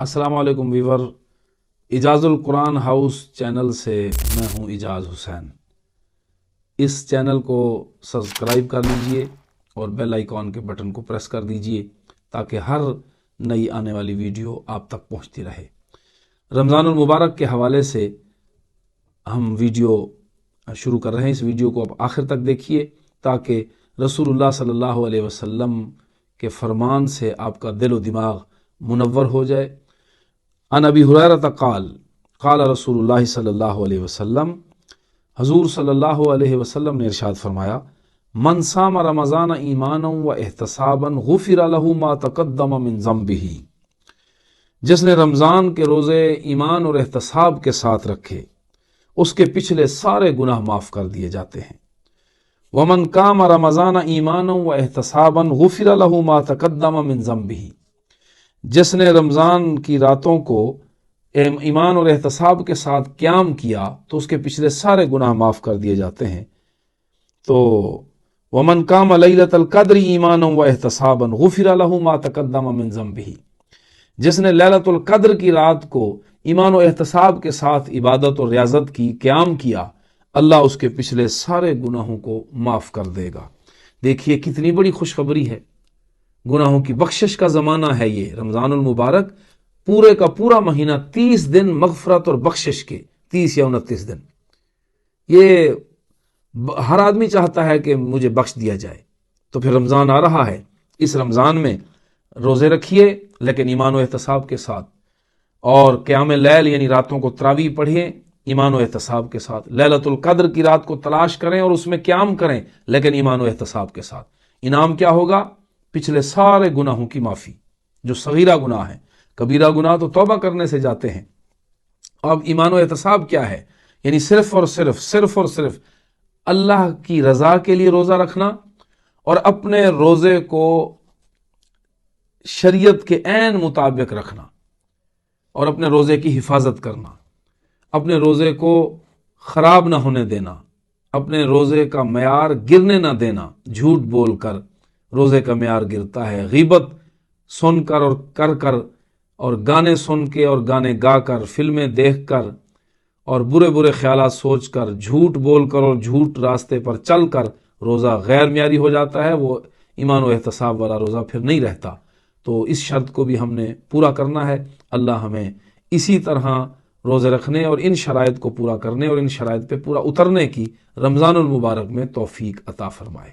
السلام علیکم ویور، اجاز القرآن ہاؤس چینل سے میں ہوں اجاز حسین۔ اس چینل کو سبسکرائب کر لیجئے اور بیل آئیکن کے بٹن کو پریس کر دیجئے تاکہ ہر نئی آنے والی ویڈیو آپ تک پہنچتی رہے۔ رمضان المبارک کے حوالے سے ہم ویڈیو شروع کر رہے ہیں۔ اس ویڈیو کو آپ آخر تک دیکھیے تاکہ رسول اللہ صلی اللہ علیہ وسلم کے فرمان سے آپ کا دل و دماغ منور ہو جائے۔ عن ابی ہریرہ قال قال رسول اللہ صلی اللہ علیہ وسلم، حضور صلی اللہ علیہ وسلم نے ارشاد فرمایا، من صام رمضان ایمانا و احتسابا غفر له ما تقدم من ذنبہ، جس نے رمضان کے روزے ایمان اور احتساب کے ساتھ رکھے اس کے پچھلے سارے گناہ معاف کر دیے جاتے ہیں۔ ومن قام رمضان ایمانا و احتسابا غفر له ما تقدم من ذنبہ، جس نے رمضان کی راتوں کو ایمان اور احتساب کے ساتھ قیام کیا تو اس کے پچھلے سارے گناہ معاف کر دیے جاتے ہیں۔ تو ومن قام لیلۃ القدر ایمانا و احتسابا غفر له ما تقدم من ذنبہ، جس نے لیلۃ القدر کی رات کو ایمان و احتساب کے ساتھ عبادت اور ریاضت کی قیام کیا، اللہ اس کے پچھلے سارے گناہوں کو معاف کر دے گا۔ دیکھیے کتنی بڑی خوشخبری ہے، گناہوں کی بخشش کا زمانہ ہے یہ رمضان المبارک۔ پورے کا پورا مہینہ 30 دن مغفرت اور بخشش کے، 30 یا 29 دن، یہ ہر آدمی چاہتا ہے کہ مجھے بخش دیا جائے۔ تو پھر رمضان آ رہا ہے، اس رمضان میں روزے رکھیے لیکن ایمان و احتساب کے ساتھ، اور قیام لیل یعنی راتوں کو تراویح پڑھیں ایمان و احتساب کے ساتھ، لیلۃ القدر کی رات کو تلاش کریں اور اس میں قیام کریں لیکن ایمان و احتساب کے ساتھ۔ انعام کیا ہوگا؟ پچھلے سارے گناہوں کی معافی، جو صغیرہ گناہ ہیں۔ کبیرہ گناہ تو توبہ کرنے سے جاتے ہیں۔ اب ایمان و احتساب کیا ہے؟ یعنی صرف اور صرف اللہ کی رضا کے لیے روزہ رکھنا اور اپنے روزے کو شریعت کے عین مطابق رکھنا اور اپنے روزے کی حفاظت کرنا، اپنے روزے کو خراب نہ ہونے دینا، اپنے روزے کا معیار گرنے نہ دینا۔ جھوٹ بول کر روزے کا معیار گرتا ہے، غیبت سن کر اور کر کر اور گانے سن کے اور گانے گا کر، فلمیں دیکھ کر اور برے برے خیالات سوچ کر، جھوٹ بول کر اور جھوٹ راستے پر چل کر روزہ غیر معیاری ہو جاتا ہے، وہ ایمان و احتساب والا روزہ پھر نہیں رہتا۔ تو اس شرط کو بھی ہم نے پورا کرنا ہے۔ اللہ ہمیں اسی طرح روزے رکھنے اور ان شرائط کو پورا کرنے اور ان شرائط پہ پورا اترنے کی رمضان المبارک میں توفیق عطا فرمائے۔